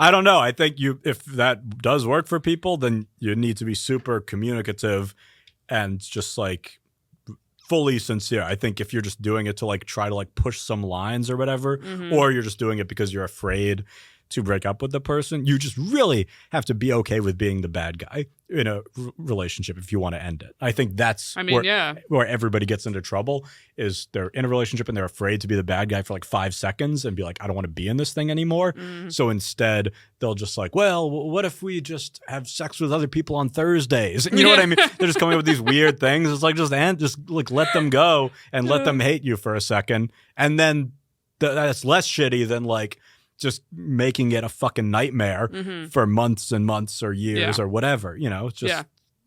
I don't know. I think if that does work for people, then you need to be super communicative and just like fully sincere. I think if you're just doing it to like try to like push some lines or whatever, or you're just doing it because you're afraid to break up with the person, you just really have to be okay with being the bad guy in a relationship if you want to end it. I think that's where everybody gets into trouble, is they're in a relationship and they're afraid to be the bad guy for like 5 seconds and be like, I don't want to be in this thing anymore. So instead they'll just like, well, what if we just have sex with other people on Thursdays? You know what I mean? They're just coming up with these weird things. It's like, just like let them go and let them hate you for a second. And then that's less shitty than like just making it a fucking nightmare for months and months or years or whatever,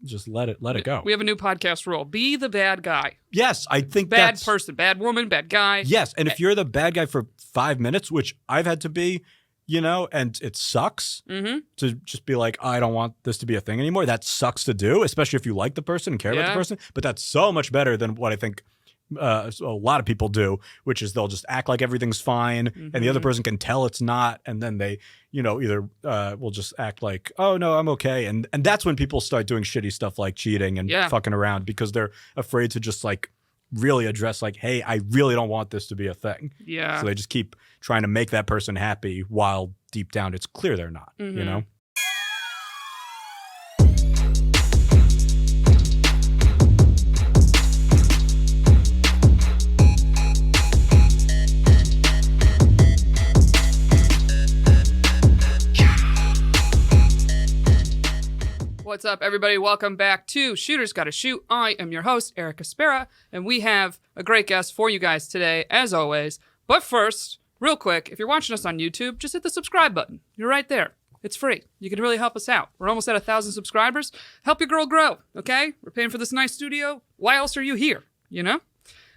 just let it go. We have a new podcast rule. Be the bad guy. Yes, I think bad person, bad woman, bad guy. Yes, and if you're the bad guy for 5 minutes, which I've had to be, and it sucks to just be like, I don't want this to be a thing anymore. That sucks to do, especially if you like the person and care about the person. But that's so much better than what I think a lot of people do, which is they'll just act like everything's fine and the other person can tell it's not, and then they either will just act like, oh no, I'm okay, and that's when people start doing shitty stuff like cheating and fucking around, because they're afraid to just like really address like, hey, I really don't want this to be a thing. So they just keep trying to make that person happy while deep down it's clear they're not. What's up, everybody? Welcome back to Shooters Gotta Shoot. I am your host, Eric Aspera, and we have a great guest for you guys today, as always. But first, real quick, if you're watching us on YouTube, just hit the subscribe button. You're right there. It's free. You can really help us out. We're almost at 1,000 subscribers. Help your girl grow, okay? We're paying for this nice studio. Why else are you here,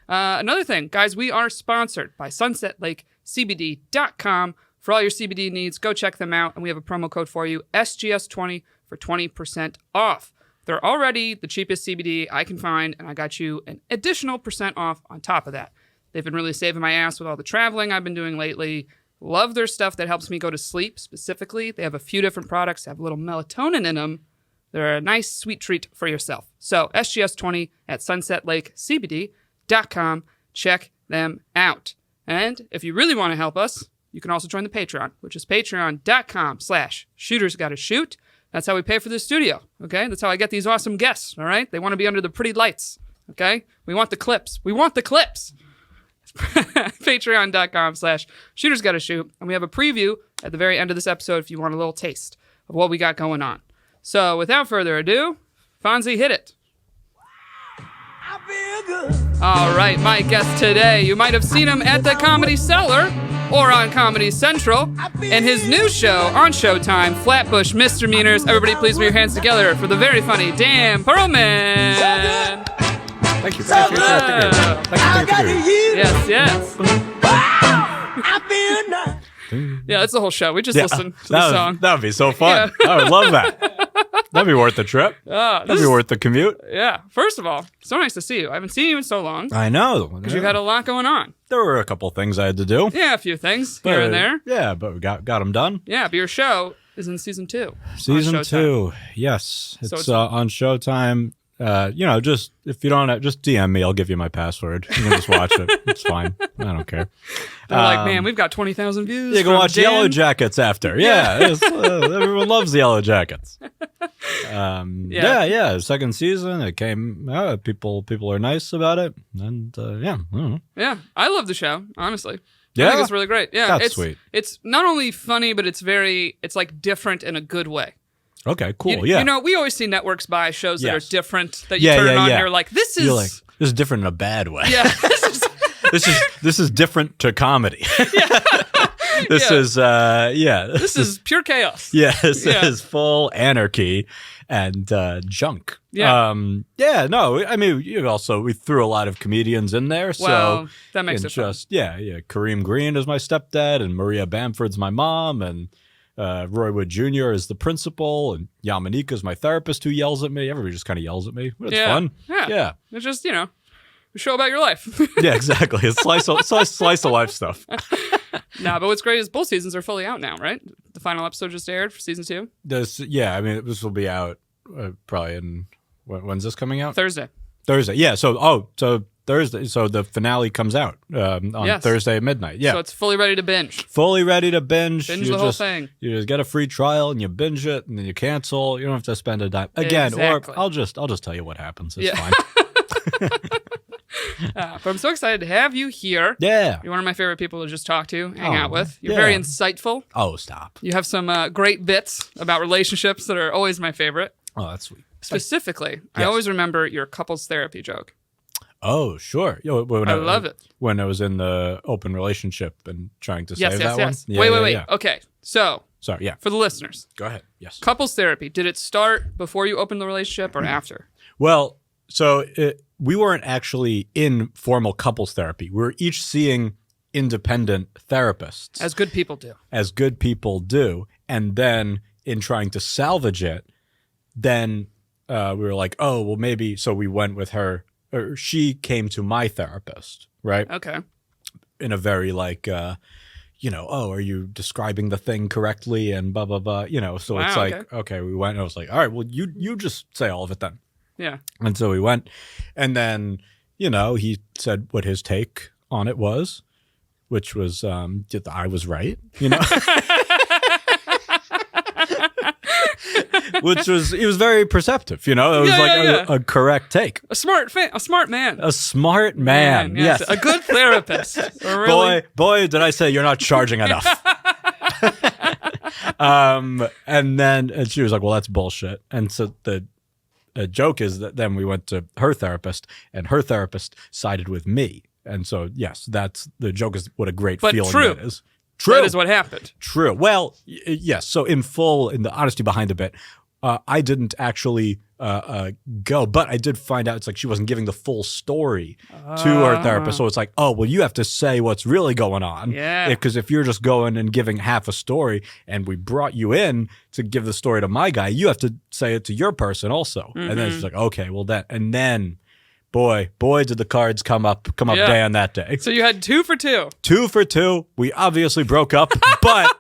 Another thing, guys, we are sponsored by SunsetLakeCBD.com. For all your CBD needs, go check them out, and we have a promo code for you, SGS20, for 20% off. They're already the cheapest CBD I can find, and I got you an additional % off on top of that. They've been really saving my ass with all the traveling I've been doing lately. Love their stuff that helps me go to sleep specifically. They have a few different products that have a little melatonin in them. They're a nice sweet treat for yourself. So SGS20 at SunsetLakeCBD.com. Check them out. And if you really want to help us, you can also join the Patreon, which is patreon.com/shootersgottashoot. That's how we pay for this studio, okay? That's how I get these awesome guests, all right? They want to be under the pretty lights, okay? We want the clips. We want the clips. Patreon.com/shootersgottashoot. And we have a preview at the very end of this episode if you want a little taste of what we got going on. So without further ado, Fonzie, hit it. I feel good. All right, my guest today, you might have seen him at the Comedy Cellar or on Comedy Central, and his new show on Showtime, Flatbush Misdemeanors. Everybody please put your hands together for the very funny Dan Perlman. Thank you. Thank you. Yes. Yeah, that's the whole show. We just listened to the song. That would be so fun. Yeah. I would love that. That'd be worth the trip. That'd be worth the commute. Yeah. First of all, so nice to see you. I haven't seen you in so long. I know. Because you've had a lot going on. There were a couple things I had to do. Yeah, a few things here and there. Yeah, but we got them done. Yeah, but your show is in season 2. Season 2, yes. It's on Showtime. Just if you don't, just DM me. I'll give you my password. You can just watch it. It's fine. I don't care. They're like, man, we've got 20,000 views. You can watch Yellow Jackets after. Yeah, everyone loves the Yellow Jackets. Second season, it came out. People are nice about it, and I don't know. Yeah, I love the show. Honestly, yeah, I think it's really great. Yeah, that's sweet. It's not only funny, but it's like different in a good way. Okay, cool. We always see networks buy shows that are different that you turn on and you're like, this is different in a bad way. Yeah. This is different to comedy. This is pure chaos. This is full anarchy and junk. Yeah. I mean, we threw a lot of comedians in there, so that makes it fun. Kareem Green is my stepdad, and Maria Bamford's my mom, and Roy Wood Jr. is the principal, and Yamanika is my therapist who yells at me. Everybody just kind of yells at me, but it's fun. Yeah. It's just, a show about your life. Yeah, exactly. It's slice of life stuff. But what's great is both seasons are fully out now, right? The final episode just aired for season 2. I mean, this will be out probably in when's this coming out? Thursday. Yeah. So Thursday. So the finale comes out on Thursday at midnight. Yeah. So it's fully ready to binge. Fully ready to binge. Binge the whole thing. You just get a free trial and you binge it, and then you cancel. You don't have to spend a dime again. Exactly. Or I'll just tell you what happens. It's fine. But I'm so excited to have you here. Yeah. You're one of my favorite people to just talk to, hang out with. You're very insightful. Oh, stop. You have some great bits about relationships that are always my favorite. Oh, that's sweet. Specifically, I always remember your couples therapy joke. Oh, sure. I love it. When I was in the open relationship and trying to save that one. Yeah, wait. Yeah. Okay. So, sorry, yeah. For the listeners. Go ahead. Yes. Couples therapy, did it start before you opened the relationship or after? Well, so we weren't actually in formal couples therapy. We were each seeing independent therapists. As good people do. And then in trying to salvage it, then we were like, oh, well, maybe. So we went with her. Or she came to my therapist, right? Okay. In a very like, are you describing the thing correctly? And blah, blah, blah. So it's like, okay, we went and I was like, all right, well, you just say all of it then. Yeah. And so we went. And then, he said what his take on it was, which was I was right, Which was, he was very perceptive, It was a correct take. A smart man. A smart man, yes. A good therapist. Really... Boy, did I say you're not charging enough. And then she was like, well, that's bullshit. And so the joke is that then we went to her therapist, and her therapist sided with me. And so, yes, that's the joke is what a great feeling that is. True. That is what happened. True. Well, yes. So in the honesty behind a bit, I didn't actually go, but I did find out it's like she wasn't giving the full story to her therapist. So it's like, oh, well, you have to say what's really going on. Yeah. Because if you're just going and giving half a story and we brought you in to give the story to my guy, you have to say it to your person also. Mm-hmm. And then she's like, okay, well, and then... Boy, did the cards come up day on that day. So you had 2 for 2. 2 for 2. We obviously broke up, but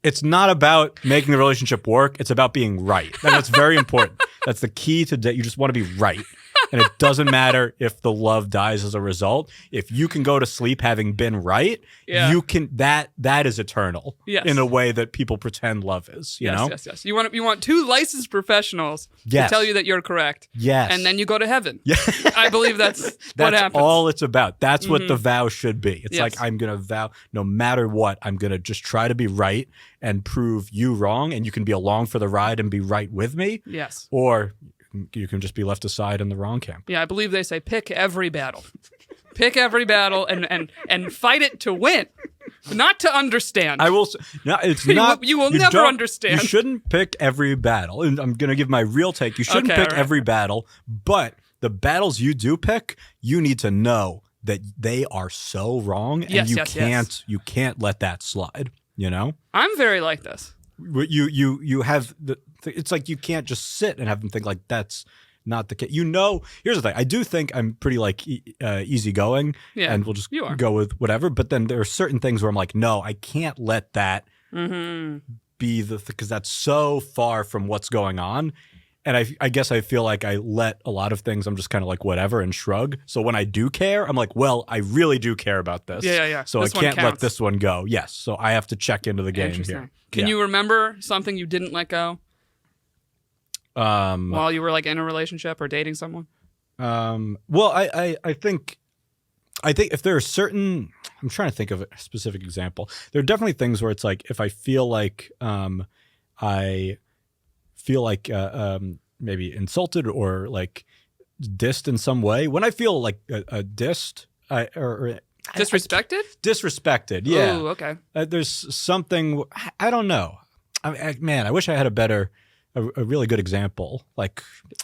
it's not about making the relationship work. It's about being right. And that's very important. That's the key to you just want to be right. And it doesn't matter if the love dies as a result. If you can go to sleep having been right, you can. That is eternal. Yes. In a way that people pretend love is. You know? Yes. You want 2 licensed professionals to tell you that you're correct. Yes. And then you go to heaven. Yeah. I believe that's what happens. That's all it's about. That's what the vow should be. It's like, I'm going to vow, no matter what, I'm going to just try to be right and prove you wrong. And you can be along for the ride and be right with me. Yes. Or you can just be left aside in the wrong camp. Yeah, I believe they say pick every battle. Pick every battle and fight it to win, not to understand. I will. No, it's not. You will never understand. You shouldn't pick every battle. And I'm going to give my real take. You shouldn't pick every battle, but the battles you do pick, you need to know that they are so wrong, and you can't let that slide. I'm very like this. You have it's like you can't just sit and have them think like that's not the case. Here's the thing. I do think I'm pretty like easygoing, and we'll just go with whatever. But then there are certain things where I'm like, no, I can't let that be because that's so far from what's going on. And I guess I feel like I let a lot of things, I'm just kind of like whatever and shrug. So when I do care, I'm like, well, I really do care about this. Yeah. So I can't let this one go. Yes. So I have to check into the game here. Can you remember something you didn't let go? While you were like in a relationship or dating someone? Well, I think if there are certain, I'm trying to think of a specific example. There are definitely things where it's like, if I feel like, maybe insulted or like dissed in some way. When I feel like dissed or disrespected? Disrespected, yeah. Ooh, okay. There's something, I don't know. I wish I had a really good example, like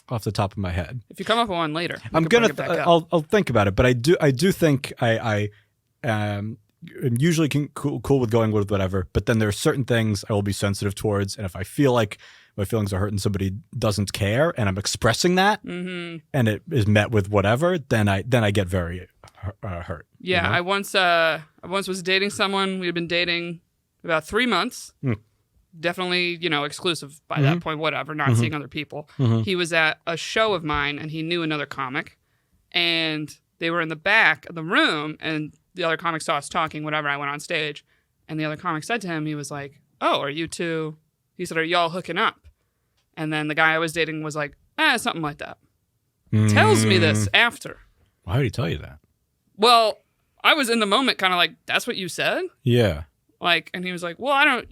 off the top of my head. If you come up with one later, I'll think about it. But I do think I usually cool with going with whatever. But then there are certain things I will be sensitive towards, and if I feel like my feelings are hurt and somebody doesn't care, and I'm expressing that, and it is met with whatever, then I get very hurt. Yeah, I once was dating someone. We had been dating about 3 months, definitely, exclusive by that point, whatever, not seeing other people. He was at a show of mine and he knew another comic and they were in the back of the room and the other comic saw us talking, whatever. I went on stage and the other comic said to him, he was like, "Oh, are you two?" He said, "Are y'all hooking up?" And then the guy I was dating was like, something like that. Tells me this after. Why would he tell you that? Well, I was in the moment kind of like, that's what you said? Yeah. Like, and he was like, well, I don't,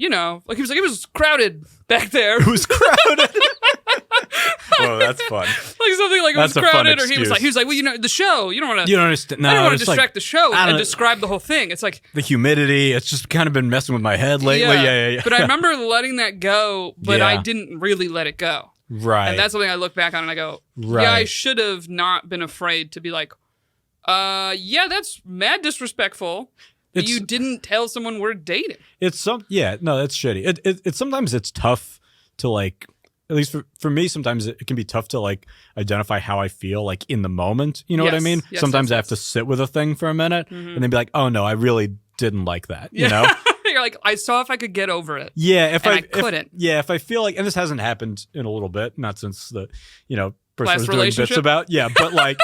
like he was like, it was crowded back there. It was crowded. Whoa, that's fun. Like something like That's it a was fun crowded, or he was excuse. like, well, the show, you don't want to. You don't understand. No, I don't want to it's distract like, the show I and don't- describe the whole thing. It's like the humidity. It's just kind of been messing with my head lately. Yeah. But I remember letting that go, but I Yeah. didn't really let it go. Right. And that's something I look back on and I go, Right. yeah, I should have not been afraid to be like, yeah, that's mad disrespectful. That you didn't tell someone we're dating. That's shitty. It's sometimes it's tough to like, at least for me, sometimes it can be tough to like identify how I feel like in the moment. You know what I Yes. mean? Yes, Sometimes yes, I have to sit with a thing for a minute and then be like, oh no, I really didn't like that. Yeah. You know? You're like, I saw if I could get over it. Yeah. I couldn't. If I feel like, and this hasn't happened in a little bit, not since the, person Last was doing bits relationship? about, but like,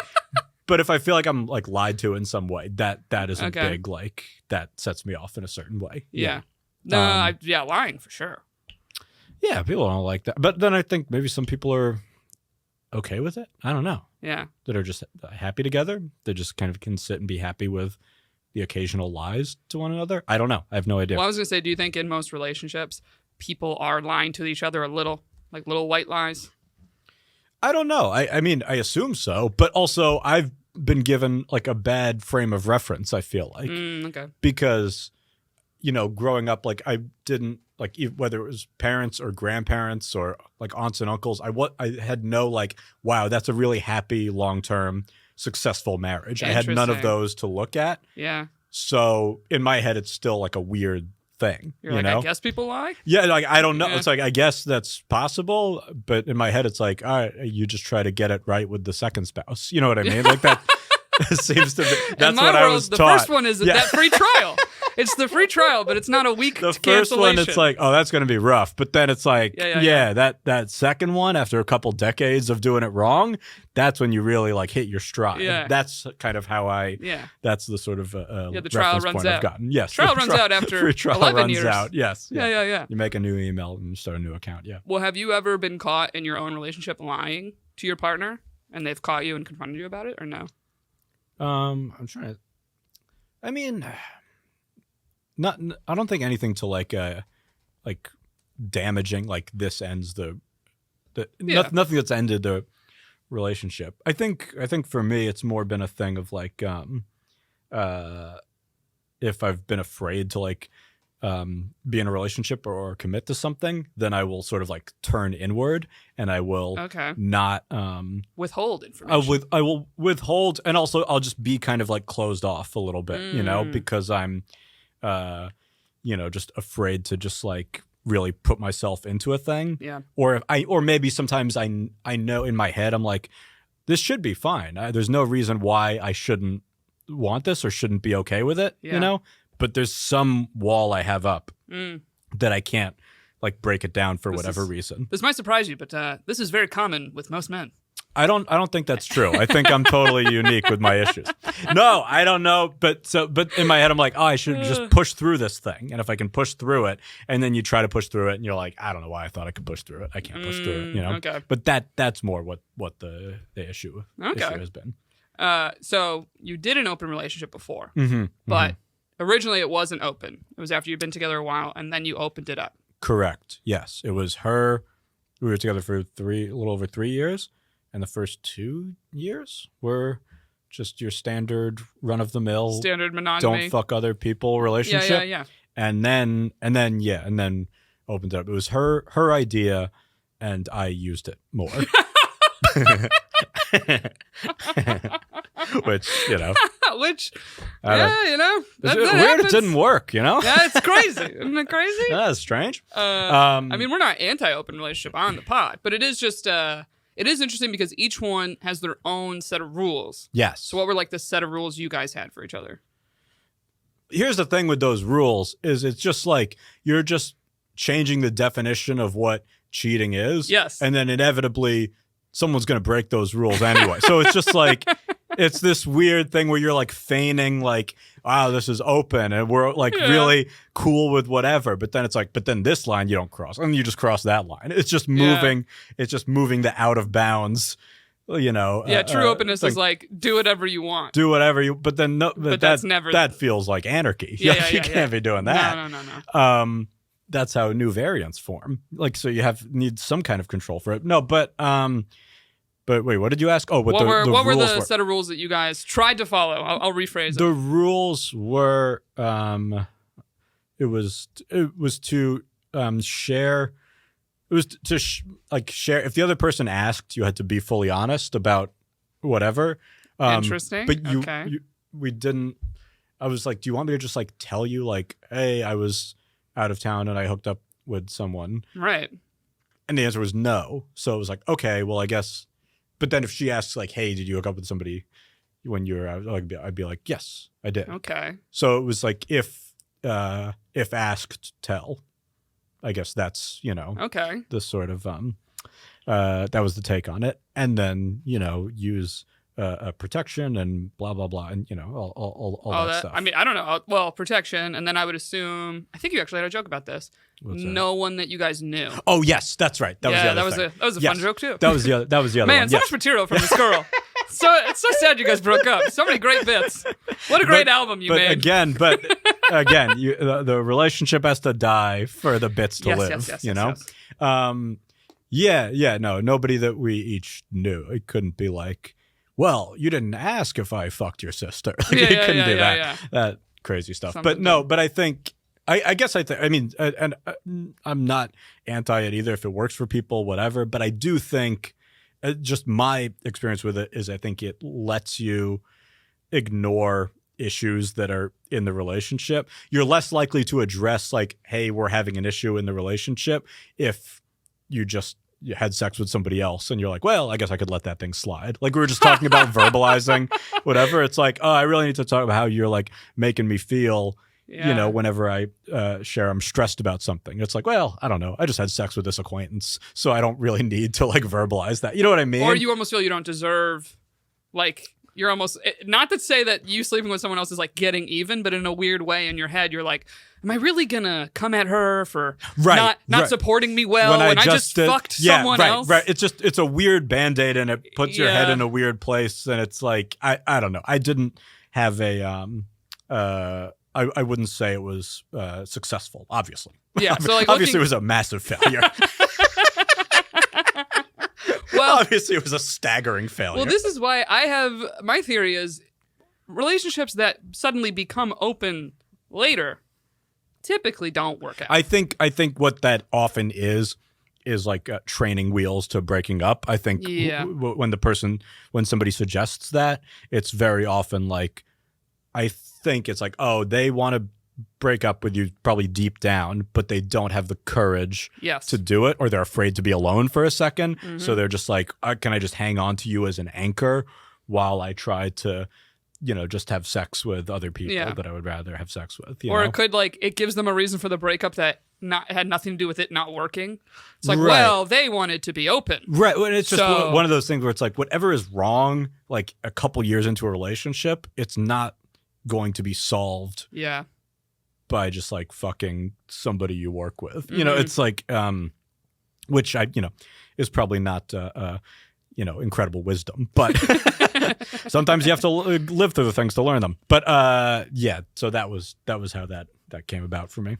but if I feel like I'm like lied to in some way, that is a Okay. big, like, that sets me off in a certain way. Yeah. No, lying for sure. Yeah, people don't like that. But then I think maybe some people are okay with it. I don't know. Yeah. That are just happy together. They just kind of can sit and be happy with the occasional lies to one another. I don't know. I have no idea. Well, I was going to say, do you think in most relationships, people are lying to each other a little? Like little white lies? I don't know. I mean, I assume so. But also, I've been given like a bad frame of reference, I feel like. Okay. Because, growing up, like I didn't, like whether it was parents or grandparents or like aunts and uncles, I had no like, wow, that's a really happy, long-term, successful marriage. I had none of Interesting. those to look at. Yeah. So in my head, it's still like a weird thing. You're you like, know? I guess people lie? Yeah, like I don't know. Yeah. It's like I guess that's possible, but in my head, it's like, all right, you just try to get it right with the second spouse. You know what I mean? Like that seems to be. That's in my what world, I was the taught. first one is Yeah. that free trial. It's the free trial, but it's not a week The first cancellation. one, it's like, oh, that's going to be rough. But then it's like, Yeah. that second one, after a couple decades of doing it wrong, that's when you really like hit your stride. Yeah. That's kind of how that's the sort of the trial reference runs point out. I've gotten. Yes. Trial the runs out after free trial 11 runs years. out. Yes. Yeah. You make a new email and you start a new account. Yeah. Well, have you ever been caught in your own relationship lying to your partner and they've caught you and confronted you about it or no? I'm trying to. I mean, I don't think anything to like damaging. Like this ends nothing that's ended the relationship. I think for me, it's more been a thing of like, if I've been afraid to like be in a relationship or commit to something, then I will sort of like turn inward and I will not withhold information. I will withhold, and also I'll just be kind of like closed off a little bit, because I'm just afraid to just like really put myself into a thing. Yeah. Or maybe sometimes I know in my head I'm like, this should be fine. There's no reason why I shouldn't want this or shouldn't be okay with it, But there's some wall I have up that I can't like break it down for whatever reason. This might surprise you, but this is very common with most men. I don't think that's true. I think I'm totally unique with my issues. No, I don't know. But in my head, I'm like, oh, I should just push through this thing. And if I can push through it, and then you try to push through it, and you're like, I don't know why I thought I could push through it. I can't push through it. Okay. But that's more what the issue has been. So you did an open relationship before, Mm-hmm, but originally it wasn't open. It was after you'd been together a while, and then you opened it up. Correct. Yes, it was her. We were together for a little over 3 years. And the first 2 years were just your standard run-of-the-mill, standard monogamy, don't fuck other people relationship. Yeah. And then opened it up. It was her idea, and I used it more. Which Which, it's weird. It didn't work. Yeah, it's crazy. Isn't it crazy? That's strange. I mean, we're not anti-open relationship on the pod, but it is just it is interesting because each one has their own set of rules. Yes. So what were like the set of rules you guys had for each other? Here's the thing with those rules is it's just like you're just changing the definition of what cheating is. Yes. And then inevitably someone's going to break those rules anyway. So it's just like, it's this weird thing where you're like feigning like, wow, this is open and we're like really cool with whatever. But then it's like, but then this line you don't cross and you just cross that line. It's just moving. It's just moving the out of bounds, you know. Yeah. True openness is like, do whatever you want. Do whatever you, but then no, but that's never, that feels like anarchy. You can't be doing that. No. That's how new variants form. Like, so you need some kind of control for it. No, but wait, what did you ask? Oh, what were the set of rules that you guys tried to follow? I'll rephrase it. The rules were, it was to share. It was to share. If the other person asked, you had to be fully honest about whatever. Interesting. But we didn't. I was like, do you want me to just like tell you like, hey, I was out of town and I hooked up with someone? Right. And the answer was no. So it was like, okay, well, I guess. But then if she asks like, hey, did you hook up with somebody when you were out? I'd be like, yes, I did. Okay. So it was like, if asked, tell. I guess that's, okay. the sort of, that was the take on it. And then, use protection and blah, blah, blah. And, all that stuff. I mean, I don't know. Well, protection. And then I would assume, I think you actually had a joke about this. No one that you guys knew. Oh, yes, that's right. That was the other thing. That was a fun joke, too. That was the other Man, one. so much material from this girl. So it's so sad you guys broke up. So many great bits. What a great album you made. Again, the relationship has to die for the bits to live. Yes. No, nobody that we each knew. It couldn't be like, well, you didn't ask if I fucked your sister. You couldn't do that crazy stuff. But I think, I mean, and I'm not anti it either if it works for people, whatever. But I do think, just my experience with it is I think it lets you ignore issues that are in the relationship. You're less likely to address like, hey, we're having an issue in the relationship if you had sex with somebody else and you're like, well, I guess I could let that thing slide. Like we were just talking about verbalizing whatever. It's like, oh, I really need to talk about how you're like making me feel, whenever I share, I'm stressed about something. It's like, well, I don't know. I just had sex with this acquaintance, so I don't really need to like verbalize that. You know what I mean? Or you almost feel you don't deserve, like, you're almost, not to say that you sleeping with someone else is like getting even, but in a weird way in your head, you're like, am I really gonna come at her for not supporting me well when I just fucked someone else? Right. It's a weird Band-Aid and it puts your head in a weird place. And it's like, I don't know. I didn't have I wouldn't say it was successful, obviously. Yeah. So like obviously it was a massive failure. Well, obviously it was a staggering failure. Well, this is why my theory is relationships that suddenly become open later typically don't work out. I think what that often is like training wheels to breaking up. I think when somebody suggests that, it's very often like, I think it's like, oh, they want to break up with you probably deep down, but they don't have the courage to do it, or they're afraid to be alone for a second. Mm-hmm. So they're just like, can I just hang on to you as an anchor while I try to, just have sex with other people that I would rather have sex with. Or it could it gives them a reason for the breakup that had nothing to do with it not working. It's like, well, they wanted to be open. Right. And it's just one of those things where it's like, whatever is wrong, like a couple years into a relationship, it's not going to be solved by just like fucking somebody you work with. Mm-hmm. It's like, which is probably not, incredible wisdom, but sometimes you have to live through the things to learn them. But so that was how that came about for me.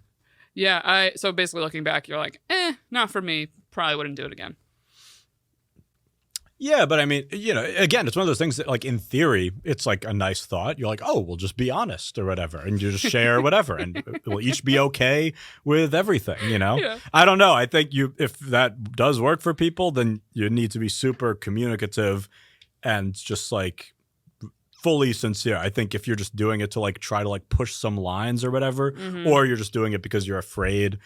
Yeah. So basically looking back, you're like, not for me. Probably wouldn't do it again. Yeah, but I mean, again, it's one of those things that, like, in theory, it's like a nice thought. You're like, oh, we'll just be honest or whatever, and you just share whatever, and we'll each be okay with everything, Yeah. I don't know. I think if that does work for people, then you need to be super communicative and just, like, fully sincere. I think if you're just doing it to, like, try to, like, push some lines or whatever, or you're just doing it because you're afraid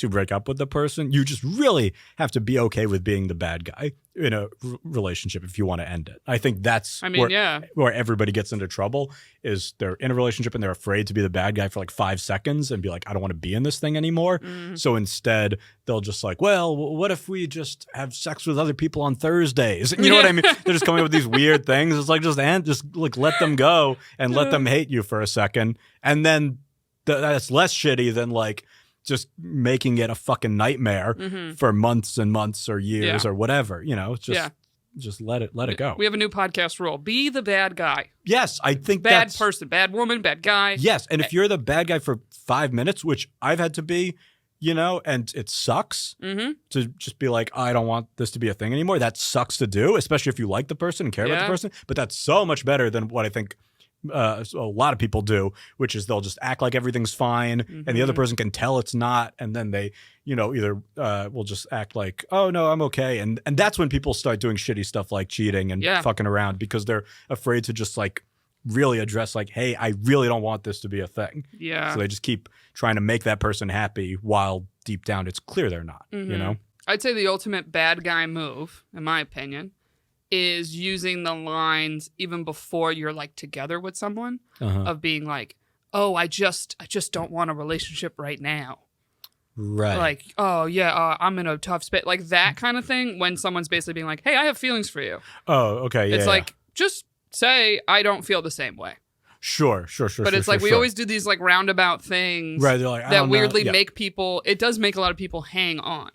to break up with the person. You just really have to be okay with being the bad guy in a relationship if you want to end it. I think that's where everybody gets into trouble, is they're in a relationship and they're afraid to be the bad guy for like 5 seconds and be like, I don't want to be in this thing anymore. Mm-hmm. So instead they'll just like, well, what if we just have sex with other people on Thursdays? You know what I mean? They're just coming up with these weird things. It's like, just like let them go and let them hate you for a second. And then that's less shitty than like just making it a fucking nightmare for months and months or years or whatever, you know. Just let it go. We have a new podcast rule: be the bad guy. Yes, I think bad person, bad woman, bad guy. Yes, and if you're the bad guy for 5 minutes, which I've had to be, you know, and it sucks to just be like, I don't want this to be a thing anymore. That sucks to do, especially if you like the person and care about the person. But that's so much better than what I think a lot of people do, which is they'll just act like everything's fine and the other person can tell it's not, and then they, you know, either will just act like, oh no, I'm okay, and that's when people start doing shitty stuff like cheating and fucking around, because they're afraid to just like really address like, hey, I really don't want this to be a thing. So they just keep trying to make that person happy while deep down it's clear they're not. You know, I'd say the ultimate bad guy move, in my opinion, is using the lines even before you're like together with someone of being like, oh, I just don't want a relationship right now. Right. Like, oh yeah, I'm in a tough space, like that kind of thing. When someone's basically being like, hey, I have feelings for you. Oh, okay. Yeah. It's like, just say I don't feel the same way. Sure. But it's like we always do these like roundabout things, right? They're like, that weirdly make people. It does make a lot of people hang on,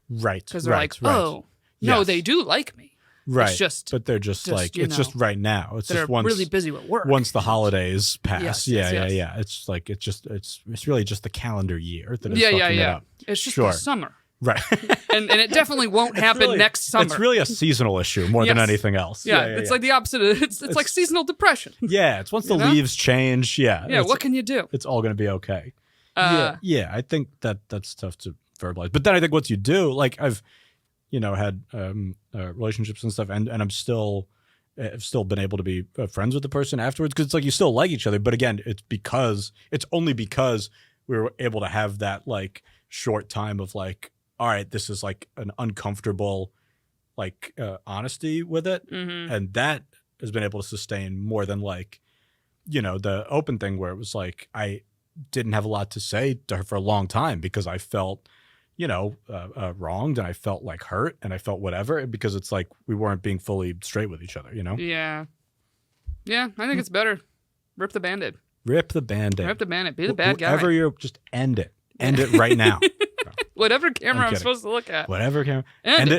right? Because they're like, oh no, they do like me. Right, it's but they're just like, it's just right now. It's just once really busy with work. Once the holidays pass, yes. It's like it's really just the calendar year that is fucking it up. It's just the summer, right? and it definitely won't happen next summer. It's really a seasonal issue more than anything else. It's like the opposite. It's like seasonal depression. Yeah, it's once the leaves change. Yeah. What can you do? It's all going to be okay. I think that's tough to verbalize. But then I think once you do, like I've, you know, had relationships and stuff, and I've still been able to be friends with the person afterwards, because it's like you still like each other, but again, it's only because we were able to have that like short time of like, all right, this is like an uncomfortable like honesty with it, and that has been able to sustain more than like, you know, the open thing where it was like I didn't have a lot to say to her for a long time because I felt, you know, wronged, and I felt like hurt, and I felt whatever, because it's like we weren't being fully straight with each other, you know? Yeah, I think it's better. Rip the Band-Aid. Rip the Band-Aid. Be the bad guy. Whatever you're, just end it. End it right now. Whatever camera I'm supposed to look at. Whatever camera. End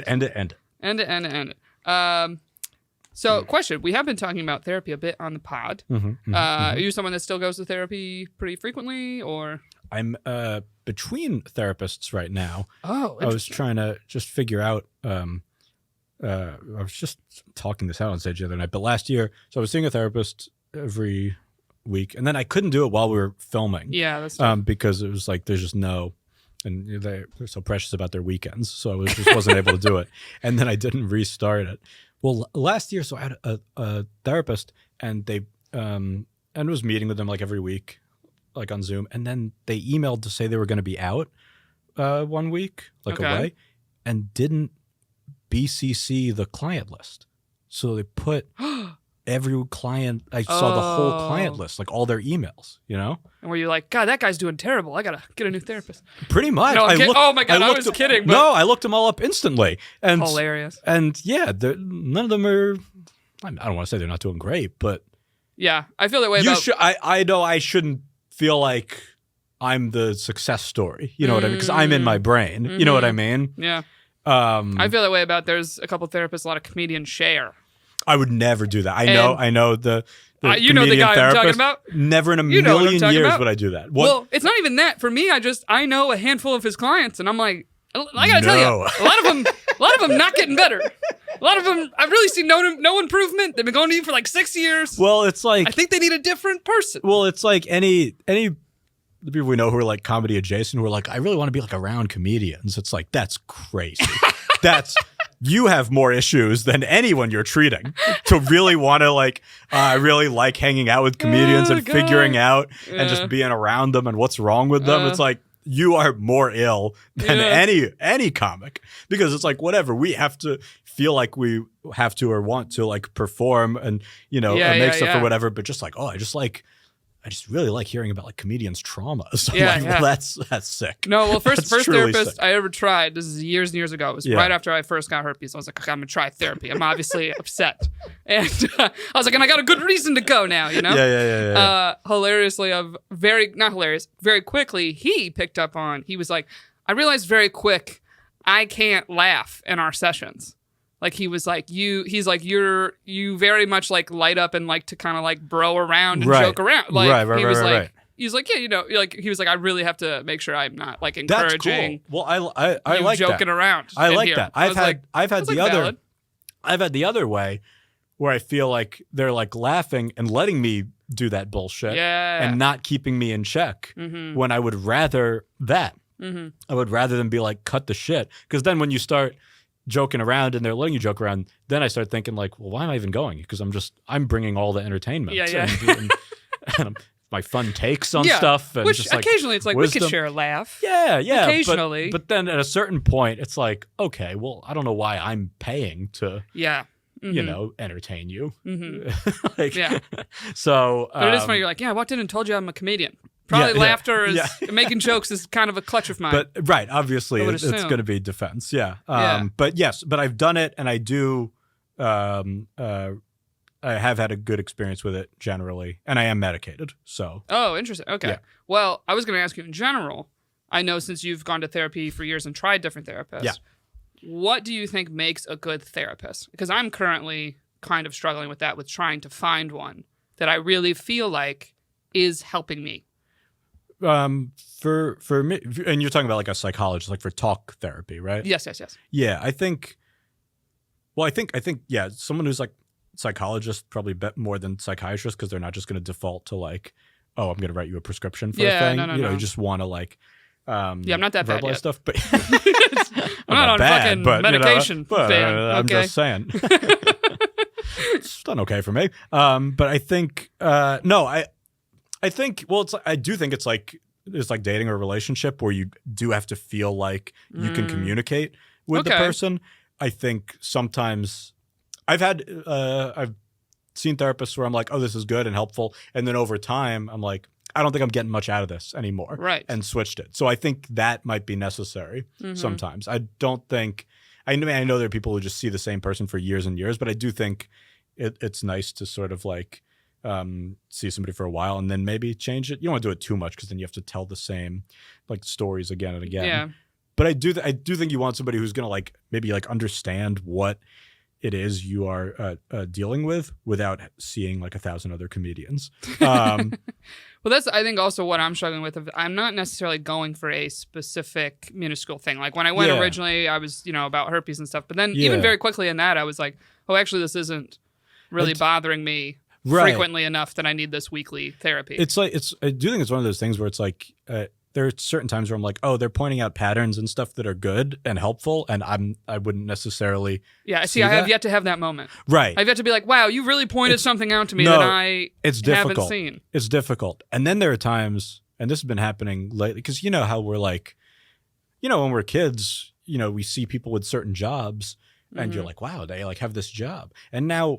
it. So, question. We have been talking about therapy a bit on the pod. Are you someone that still goes to therapy pretty frequently, or? I'm between therapists right now. Oh, I was trying to just figure out. I was just talking this out on stage the other night, but last year, so I was seeing a therapist every week, and then I couldn't do it while we were filming. Yeah, that's tough. because it was like there's just no, and they're so precious about their weekends, so I just wasn't able to do it, and then I didn't restart it. Well, last year, so I had a therapist, and they and was meeting with them like every week, like on Zoom, and then they emailed to say they were going to be out 1 week, like away, and didn't BCC the client list. So they put every client, I saw the whole client list, like all their emails, you know? And were you like, God, that guy's doing terrible. I got to get a new therapist. Pretty much. No, oh my God, I was kidding. But... No, I looked them all up instantly. And, hilarious. And yeah, none of them are, I don't want to say they're not doing great, but. Yeah, I feel that way about. I know I shouldn't feel like I'm the success story. You know what I mean? Because I'm in my brain. You know what I mean? Yeah. I feel that way about, there's a couple therapists, a lot of comedians share. I would never do that. I know the you know the guy therapist. I'm talking about? Never in a million years would I do that. Well, it's not even that. For me, I know a handful of his clients, and I'm like, I gotta tell you, a lot of them not getting better. A lot of them, I've really seen no improvement. They've been going to you for like 6 years. Well, it's like, I think they need a different person. Well, it's like any the people we know who are like comedy adjacent, who are like, I really want to be like around comedians. It's like, that's crazy. You have more issues than anyone you're treating to really want to like, I really like hanging out with comedians and figuring out and just being around them and what's wrong with them. It's like, you are more ill than Yeah. any comic, because it's like, whatever, we have to feel like we have to or want to like perform and, make stuff or whatever. But just like, I just really like hearing about like comedians' traumas. I'm like, well, that's sick. No, well, first therapist sick. I ever tried, this is years and years ago. It was right after I first got herpes. I was like, okay, I'm going to try therapy. I'm obviously upset. And I was like, and I got a good reason to go now, Yeah. Hilariously, not hilarious, very quickly, he picked up on, he was like, I realized very quick, I can't laugh in our sessions. Like he was like, you very much like light up and like to kind of like bro around and joke around. Like he was like, he's like, yeah, like he was like, I really have to make sure I'm not like encouraging. That's cool. Well, I like joking that. around. I like here. that. I've had the other way where I feel like they're like laughing and letting me do that bullshit and not keeping me in check when I would rather that. I would rather than be like, cut the shit. Because then when you start joking around and they're letting you joke around, then I start thinking like, well, why am I even going? Because I'm bringing all the entertainment and my fun takes on stuff, and which just like occasionally it's like wisdom. We could share a laugh. Yeah. Occasionally, but then at a certain point, it's like, okay, well, I don't know why I'm paying to entertain you. So, but it is funny. You're like, yeah, I walked in and told you I'm a comedian. Probably laughter is making jokes is kind of a clutch of mine. But right, obviously it's going to be defense. But yes, but I've done it, and I do. I have had a good experience with it generally, and I am medicated. So. Oh, interesting. Okay. Yeah. Well, I was going to ask you in general. I know since you've gone to therapy for years and tried different therapists. Yeah. What do you think makes a good therapist? Because I'm currently kind of struggling with that, with trying to find one that I really feel like is helping me. For me, and you're talking about like a psychologist, like for talk therapy, right? Yes. Yeah, I think someone who's like psychologist probably bet more than psychiatrist, because they're not just going to default to like, oh, I'm going to write you a prescription for a thing. No. You just want to like, I'm not that bad yet. Stuff, but I'm not on fucking medication. I'm just saying, it's done okay for me. But I think I think, well, I do think it's like dating a relationship where you do have to feel like you can communicate with the person. I think sometimes I've seen therapists where I'm like, oh, this is good and helpful. And then over time, I'm like, I don't think I'm getting much out of this anymore. Right. And switched it. So I think that might be necessary sometimes. I don't think, I know there are people who just see the same person for years and years, but I do think it's nice to sort of like, see somebody for a while and then maybe change it. You don't want to do it too much because then you have to tell the same like stories again and again. Yeah. But I do think you want somebody who's gonna like maybe like understand what it is you are dealing with without seeing like 1,000 other comedians. Well, that's I think also what I'm struggling with. I'm not necessarily going for a specific minuscule thing. Like when I went originally, I was about herpes and stuff. But then even very quickly in that, I was like, oh, actually, this isn't really bothering me. Frequently enough that I need this weekly therapy. It's like I do think it's one of those things where it's like there are certain times where I'm like, oh, they're pointing out patterns and stuff that are good and helpful, and I wouldn't necessarily. Yeah, see, I have yet to have that moment. Right, I've yet to be like, wow, you really pointed something out to me that I haven't seen. It's difficult, and then there are times, and this has been happening lately, because you know how we're like, when we're kids, we see people with certain jobs, and you're like, wow, they like have this job, and now.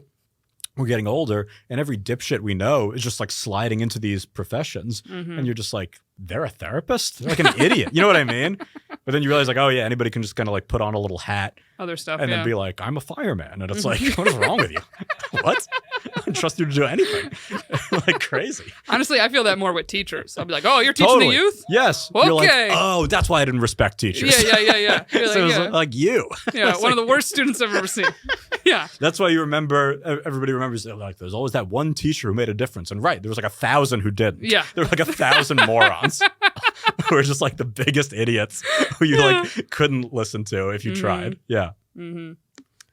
We're getting older, and every dipshit we know is just like sliding into these professions, and you're just like, they're a therapist? They're like an idiot. You know what I mean? But then you realize like, oh yeah, anybody can just kind of like put on a little hat, other stuff, and then be like, I'm a fireman, and it's like, what is wrong with you? What? I don't trust you to do anything. Like crazy. Honestly, I feel that more with teachers. I'll be like, oh, you're teaching the youth? Yes. Okay. You're like, oh, that's why I didn't respect teachers. Yeah. Like, so it was like you. Yeah, one of the worst students I've ever seen. Yeah. That's why everybody remembers, like, there's always that one teacher who made a difference. And right, there was like 1,000 who didn't. Yeah. There were like 1,000 morons who were just like the biggest idiots who you like couldn't listen to if you tried. Yeah.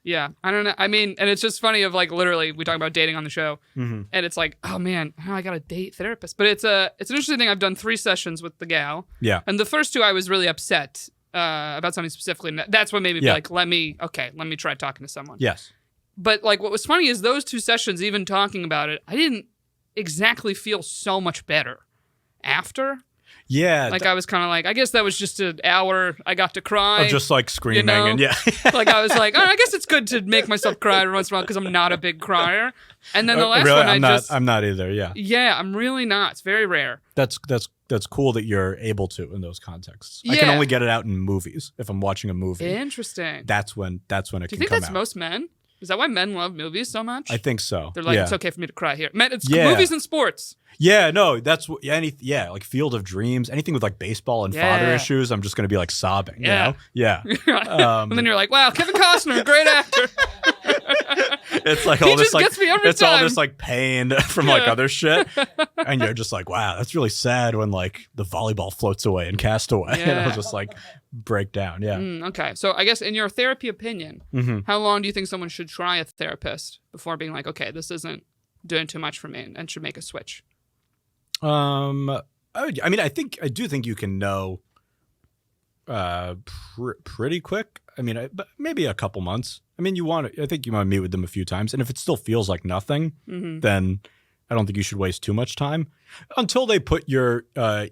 Yeah, I don't know. I mean, and it's just funny of like literally we talk about dating on the show, and it's like, oh man, now I got a date therapist. But it's an interesting thing. I've done 3 sessions with the gal. Yeah. And the first 2 I was really upset about something specifically. And that's what made me be like, let me try talking to someone. Yes. But like what was funny is those 2 sessions, even talking about it, I didn't exactly feel so much better after. Yeah. Like I was kind of like, I guess that was just an hour I got to cry. Of just like screaming you know? and yeah. Like I was like, oh, I guess it's good to make myself cry every once in a while because I'm not a big crier. And then the last really, one, I'm not either. Yeah. Yeah, I'm really not. It's very rare. That's cool that you're able to in those contexts. Yeah. I can only get it out in movies if I'm watching a movie. Interesting. That's when it can come out. Do you think that's most men? Is that why men love movies so much? I think so. They're like, yeah. it's okay for me to cry here. Men, it's Yeah. movies and sports. Yeah, no, that's what. Yeah, like Field of Dreams, anything with like baseball and father Yeah. issues, I'm just gonna be like sobbing. Yeah. You know? Yeah. And then you're like, wow, Kevin Costner, great actor. It's like He all this just like gets me every it's all time. this like pain from like Yeah. other shit, and you're just like, wow, that's really sad when like the volleyball floats away and Cast Away, and Yeah. I'll just like break down. Yeah. Okay, so I guess in your therapy opinion, Mm-hmm. how long do you think someone should try a therapist before being like, okay, this isn't doing too much for me and should make a switch? I mean, I do think you can know pretty quick. I mean, but maybe a couple months. I mean, I think you want to meet with them a few times, and if it still feels like nothing, then I don't think you should waste too much time until they put your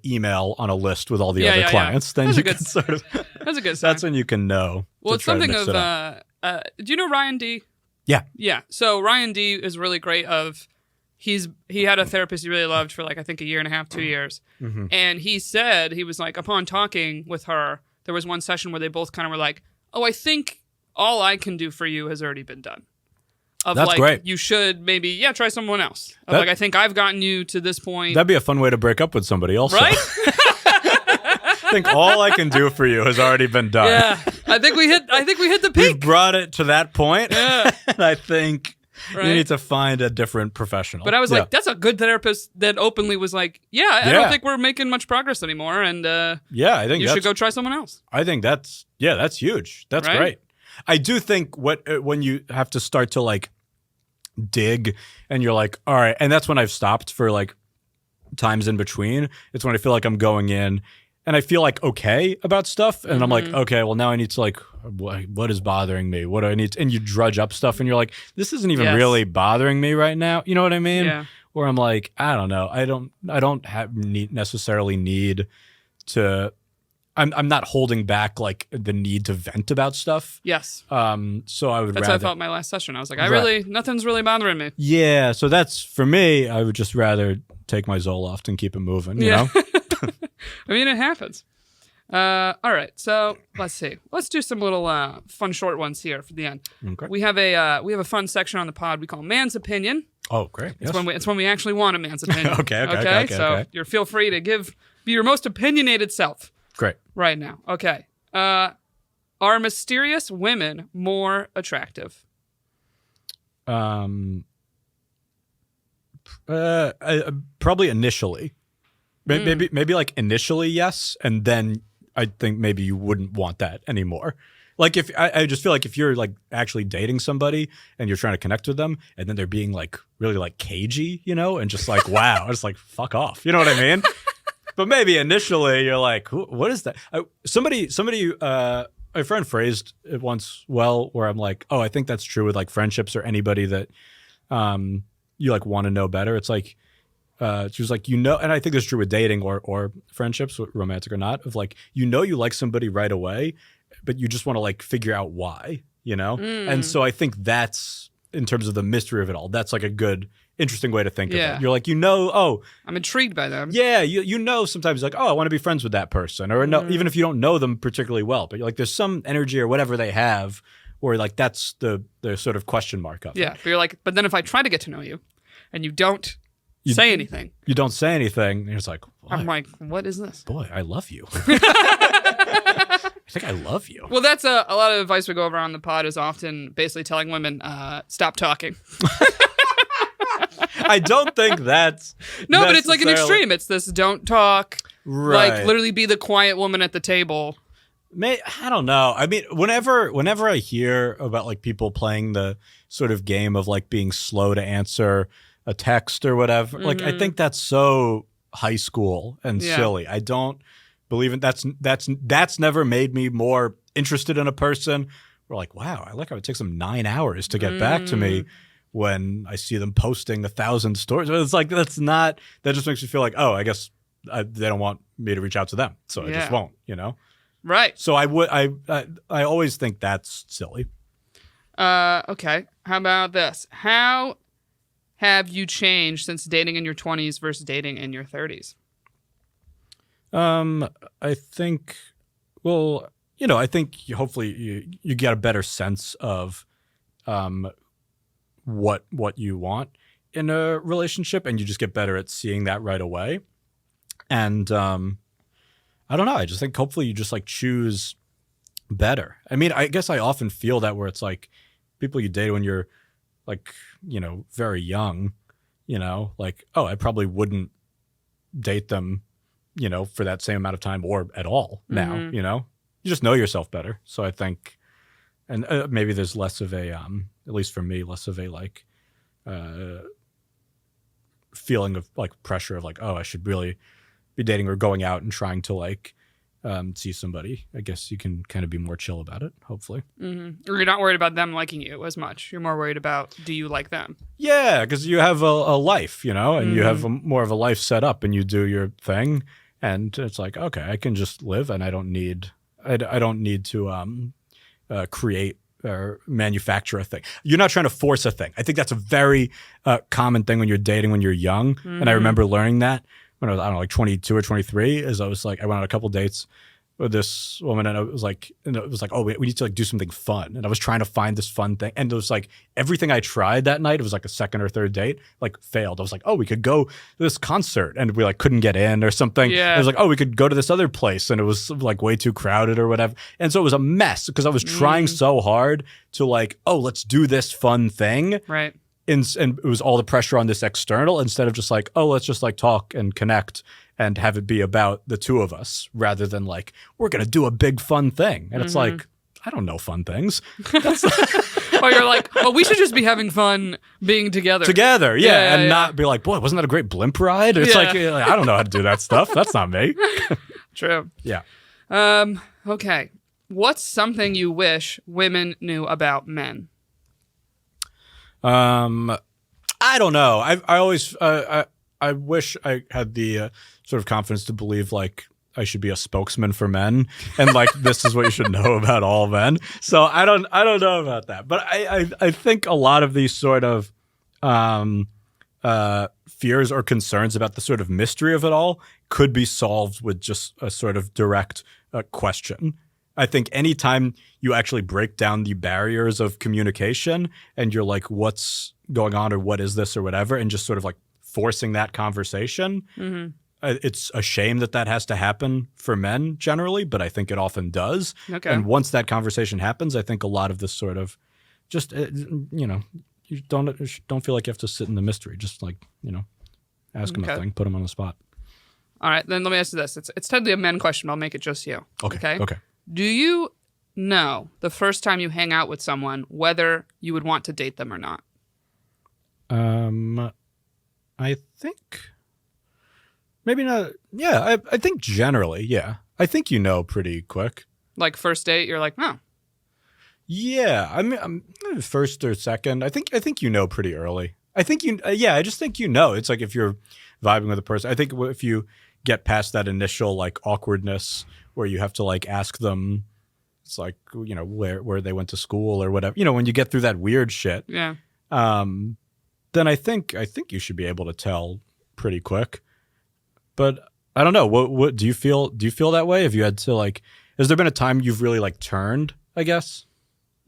email on a list with all the other clients. Then That's you a good- can sort of. That's a good sign. That's when you can know. Well, to it's try to something mix of, it up. do you know Ryan D? Yeah. Yeah. So Ryan D is really great he had a therapist he really loved for like, I think 1.5 years, 2 years. Mm-hmm. And he said, he was like, upon talking with her, there was one session where they both kind of were like, oh, I think all I can do for you has already been done. That's like, great. You should maybe, try someone else. That- Like, I think I've gotten you to this point. That'd be a fun way to break up with somebody also. Right? I think all I can do for you has already been done. Yeah. I think we hit the We've peak. brought it to that point. Yeah. And I think Right. you need to find a different professional. But I was Yeah. like, that's a good therapist that openly was like, I Yeah. don't think we're making much progress anymore. And yeah, I think you should go try someone else. I think that's huge. That's Right? great. I do think when you have to start to like dig and you're like, all right, and that's when I've stopped for like times in between. It's when I feel like I'm going in and I feel like okay about stuff, and I'm like, okay, well now I need to like, what is bothering me? What do I need to, and you drudge up stuff, and you're like, this isn't even Yes. really bothering me right now. You know what I mean? Yeah. Where I'm like, I don't know, I don't necessarily need to. I'm not holding back like the need to vent about stuff. Yes. So I would That's rather. how I felt my last session. I was like, Right. nothing's really bothering me. Yeah, so that's for me. I would just rather take my Zoloft and keep it moving. You know. I mean, it happens. All right, so let's see. Let's do some little fun short ones here for the end. Okay. We have a fun section on the pod we call Man's Opinion. Oh, great. Yes. It's when we actually want a man's opinion. Okay. So you feel free to be your most opinionated self Great. right now. Okay. Are mysterious women more attractive? Probably initially. Maybe like initially, yes, and then I think maybe you wouldn't want that anymore. Like if I just feel like if you're like actually dating somebody and you're trying to connect with them, and then they're being like really like cagey, you know, and just like wow, it's like fuck off, you know what I mean? But maybe initially you're like, what is that? Somebody, my friend phrased it once well, where I'm like, oh, I think that's true with like friendships or anybody that you like want to know better. It's like. She was like, and I think it's true with dating or friendships, romantic or not, of like, you like somebody right away, but you just want to like figure out why, you know? And so I think that's, in terms of the mystery of it all, that's like a good, interesting way to think of it. You're like, I'm intrigued by them. yeah, sometimes like, oh, I want to be friends with that person. Or no, even if you don't know them particularly well, but you're like, there's some energy or whatever they have where like, that's the sort of question mark of it. Yeah, but you're like, but then if I try to get to know you and you don't say anything. You don't say anything. And it's like, what? I'm like, what is this? Boy, I love you. I think I love you. Well, that's a lot of advice we go over on the pod is often basically telling women, stop talking. I don't think that's No, but it's like an necessarily- extreme. It's this don't talk. Right. Like literally be the quiet woman at the table. I don't know. I mean, whenever I hear about like people playing the sort of game of like being slow to answer a text or whatever, like I think that's so high school and silly. I don't believe in that's never made me more interested in a person. We're like, wow, I like how it takes them 9 hours to get back to me when I see them posting 1,000 stories. It's like that just makes me feel like, oh, I guess they don't want me to reach out to them, so I just won't. Right. So I always think that's silly. Okay. How about this? How have you changed since dating in your 20s versus dating in your 30s? I think, well, I think hopefully you get a better sense of what you want in a relationship, and you just get better at seeing that right away. And I don't know. I just think hopefully you just like choose better. I mean, I guess I often feel that where it's like people you date when you're like, very young, like, oh, I probably wouldn't date them, for that same amount of time or at all now, you just know yourself better. So I think, and maybe there's less of a, at least for me, less of a like feeling of like pressure of like, oh, I should really be dating or going out and trying to like see somebody. I guess you can kind of be more chill about it, hopefully. Or you're not worried about them liking you as much. You're more worried about, do you like them? Yeah, because you have a life, and you have more of a life set up, and you do your thing, and it's like, okay, I can just live, and I don't need to create or manufacture a thing. You're not trying to force a thing. I think that's a very common thing when you're dating when you're young, and I remember learning that when I was, I don't know, like 22 or 23, is I was like, I went on a couple dates with this woman, and it was like, oh, we need to like do something fun. And I was trying to find this fun thing. And it was like, everything I tried that night, it was like a second or third date, like failed. I was like, oh, we could go to this concert, and we like couldn't get in or something. Yeah. It was like, oh, we could go to this other place, and it was like way too crowded or whatever. And so it was a mess because I was trying so hard to like, oh, let's do this fun thing. Right. And it was all the pressure on this external instead of just like, oh, let's just like talk and connect and have it be about the two of us rather than like, we're going to do a big fun thing. And it's like, I don't know fun things. Or you're like, oh, we should just be having fun being together. Yeah. And not be like, boy, wasn't that a great blimp ride? It's like, I don't know how to do that stuff. That's not me. True. Yeah. Okay. What's something you wish women knew about men? I don't know. I always I wish I had the sort of confidence to believe like I should be a spokesman for men, and like this is what you should know about all men. So I don't know about that, but I think a lot of these sort of fears or concerns about the sort of mystery of it all could be solved with just a sort of direct question. I think anytime you actually break down the barriers of communication and you're like, what's going on or what is this or whatever, and just sort of like forcing that conversation, it's a shame that has to happen for men generally, but I think it often does. Okay. And once that conversation happens, I think a lot of this sort of just, you don't feel like you have to sit in the mystery. Just like, ask them a thing, put them on the spot. All right, then let me ask you this. It's technically a men question, but I'll make it just you. Okay. Do you know the first time you hang out with someone whether you would want to date them or not? I think maybe not. Yeah, I think generally, yeah. I think pretty quick. Like first date, you're like, no. Yeah, I mean, first or second. I think pretty early. I think I just think It's like if you're vibing with a person. I think if you get past that initial like awkwardness where you have to like ask them, it's like, where they went to school or whatever, when you get through that weird shit. Yeah. Then I think you should be able to tell pretty quick. But I don't know. What do you feel? Do you feel that way? Have you had to like? Has there been a time you've really like turned? I guess.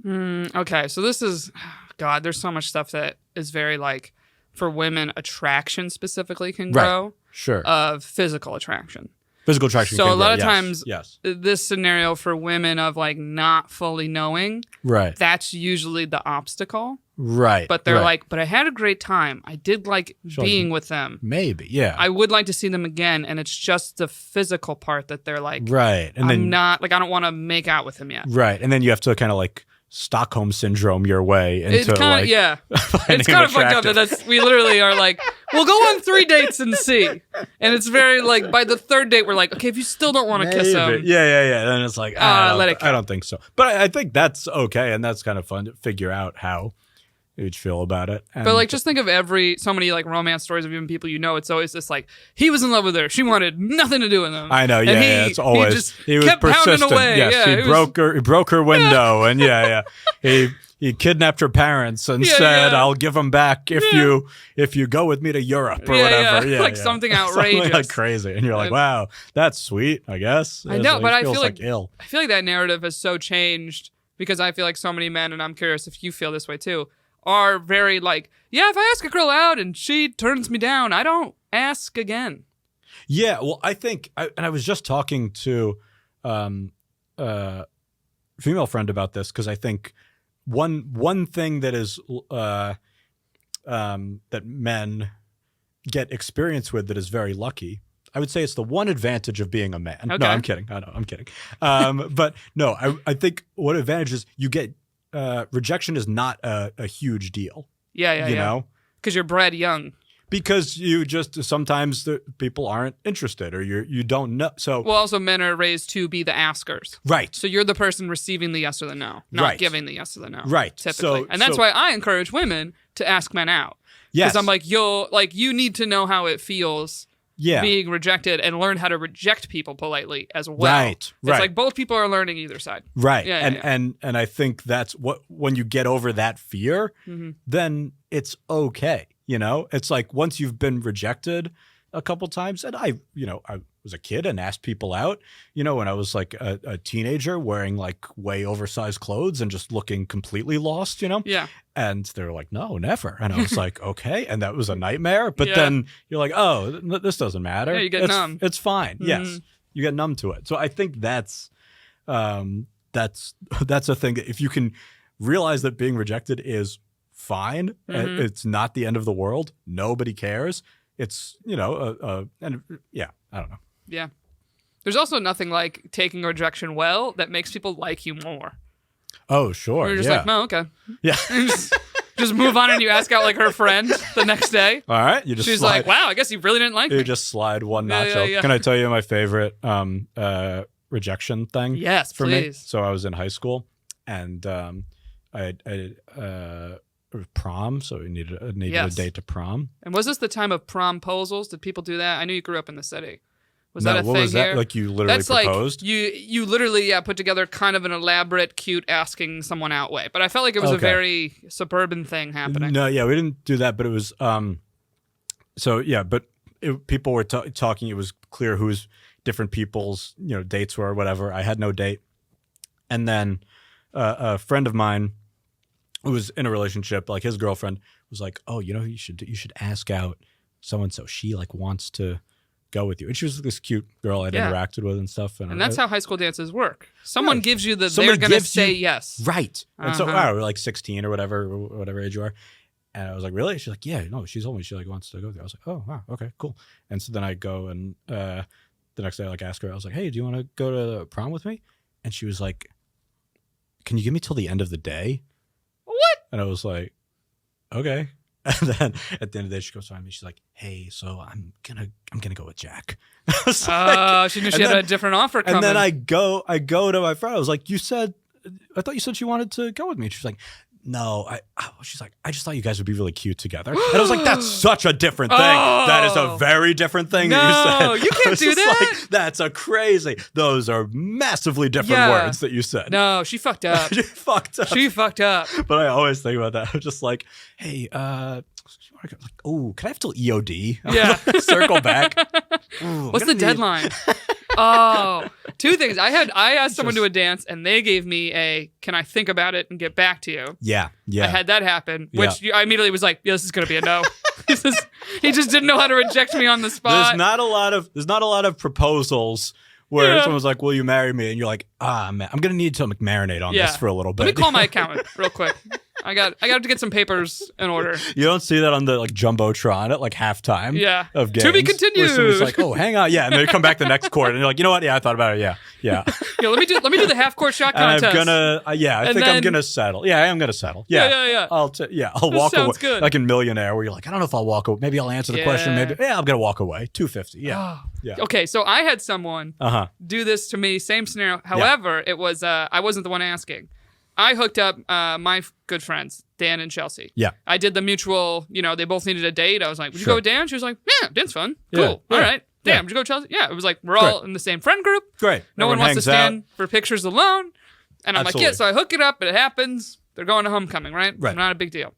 Okay, so this is, God. There's so much stuff that is very like, for women, attraction specifically can grow. Right. Sure. Of physical attraction. Physical attraction. So can a lot grow. of times, yes. This scenario for women of like not fully knowing, right? That's usually the obstacle. Right. But they're like, but I had a great time. I did like being with them. Maybe, yeah. I would like to see them again, and it's just the physical part that they're like, right. And then not like I don't want to make out with him yet. Right. And then you have to kind of like Stockholm syndrome your way into it's kind of, like it's kind of fucked up that we literally are like, we'll go on 3 dates and see. And it's very like by the third date we're like, okay, if you still don't want to kiss him. Yeah. Then it's like, let it go. I don't think so. But I think that's okay, and that's kind of fun to figure out how you'd feel about it. And But like, just think of so many like romance stories of even people you know. It's always this like, he was in love with her, she wanted nothing to do with him. I know, yeah, and it's always he was kept pounding persistent. away. Yes, he broke her window, and he kidnapped her parents and said, "I'll give them back if you go with me to Europe or whatever." Yeah, like something outrageous, something like crazy, and you're like, "Wow, that's sweet." I guess I know, but I feels feel like ill. I feel like that narrative has so changed because I feel like so many men, and I'm curious if you feel this way too, are very like, yeah, if I ask a girl out and she turns me down, I don't ask again. Yeah, well, I think, and I was just talking to a female friend about this because I think one thing that is that men get experience with that is very lucky. I would say it's the one advantage of being a man. Okay. No, I'm kidding. I know, I'm kidding. But no, I think what advantage is you get rejection is not a huge deal. Yeah. You know? Because you're bred young. Because you just sometimes the people aren't interested or you don't know. So well, also men are raised to be the askers. Right. So you're the person receiving the yes or the no, not giving the yes or the no. Right. Typically. And that's why I encourage women to ask men out. Yes. Because I'm like, you need to know how it feels being rejected and learn how to reject people politely as well. Right. It's like both people are learning either side. Right. Yeah, and I think that's when you get over that fear, then it's okay. You know, it's like once you've been rejected a couple times, and I was a kid and asked people out, when I was like a teenager wearing like way oversized clothes and just looking completely lost, Yeah. And they were like, no, never. And I was like, okay. And that was a nightmare. But then you're like, oh, this doesn't matter. Yeah, you get numb. It's fine. Yes. You get numb to it. So I think that's a thing that if you can realize that being rejected is fine. It's not the end of the world. Nobody cares. It's, and I don't know. Yeah. There's also nothing like taking rejection well that makes people like you more. Oh, sure. You're just like, oh, okay. Yeah. just move on and you ask out like her friend the next day. All right. She's like, wow, I guess you really didn't like me. You just slide one notch up. Yeah. Can I tell you my favorite rejection thing? Yes, for please. Me? So I was in high school and I prom, so we needed a date to prom. And was this the time of promposals? Did people do that? I knew you grew up in the city. Was no, that a what thing was that? here? Like you literally That's proposed? Like you literally put together kind of an elaborate, cute asking someone out way. But I felt like it was a very suburban thing happening. No, yeah, we didn't do that, but it was people were talking. It was clear who's different people's dates were or whatever. I had no date, and then a friend of mine who was in a relationship, like his girlfriend was like, "Oh, you should ask out so and so. She like wants to go with you." And she was this cute girl I'd interacted with and stuff. And that's how high school dances work. Someone gives you they're going to say yes. Right. And so we're like 16 or whatever age you are. And I was like, really? She's like, yeah, no, she told me she like wants to go there. I was like, oh, wow, okay, cool. And so then I go and the next day I like ask her, I was like, hey, do you want to go to the prom with me? And she was like, can you give me till the end of the day? What? And I was like, okay. And then at the end of the day, she goes find me. She's like, "Hey, so I'm gonna go with Jack." She knew she had a different offer coming. And then I go to my friend. I was like, I thought you said she wanted to go with me. She's like, no. She's like, I just thought you guys would be really cute together. And I was like, that's such a different thing. That is a very different thing that you said. No, you can't do that. Like, that's a crazy. Those are massively different words that you said. No, she fucked up. She fucked up. She fucked up. But I always think about that. I'm just like, hey, oh, can I have till EOD? Yeah. Circle back. What's the deadline? Oh, two things. I asked someone to a dance and they gave me can I think about it and get back to you? Yeah. I had that happen, which I immediately was like, yeah, this is going to be a no. He just didn't know how to reject me on the spot. There's not a lot of proposals where someone's like, will you marry me? And you're like, man, I'm going to need to marinate on this for a little bit. Let me call my accountant real quick. I got to get some papers in order. You don't see that on the like Jumbotron at like halftime of games. To be continued. Where somebody's like, oh, hang on. Yeah. And then you come back the next court and you're like, you know what? Yeah, I thought about it. Yeah. Yeah, let me do the half court shot contest. And I'm going to settle. Yeah, I am going to settle. Yeah. I'll walk away. Good. Like in Millionaire where you're like, I don't know if I'll walk away. Maybe I'll answer the question. Maybe. Yeah, I'm going to walk away. $250. Yeah. Yeah. Okay. So I had someone do this to me. Same scenario. However, it was, I wasn't the one asking. I hooked up my good friends, Dan and Chelsea. Yeah. I did the mutual, they both needed a date. I was like, would you go with Dan? She was like, yeah, Dan's fun. Yeah, Cool. yeah, All right. Damn, yeah. would you go with Chelsea? Yeah. It was like, we're all in the same friend group. Great. No one wants to stand for pictures alone. And I'm Absolutely. like, yeah, so I hook it up. It happens. They're going to homecoming, right? Right. Not a big deal.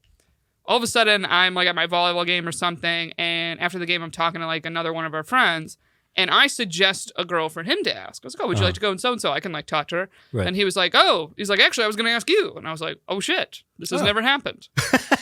All of a sudden, I'm like at my volleyball game or something. And after the game, I'm talking to like another one of our friends. And I suggest a girl for him to ask. I was like, oh, would you like to go and so-and-so? I can like talk to her. Right. And he was like, actually, I was going to ask you. And I was like, oh, shit. This has never happened.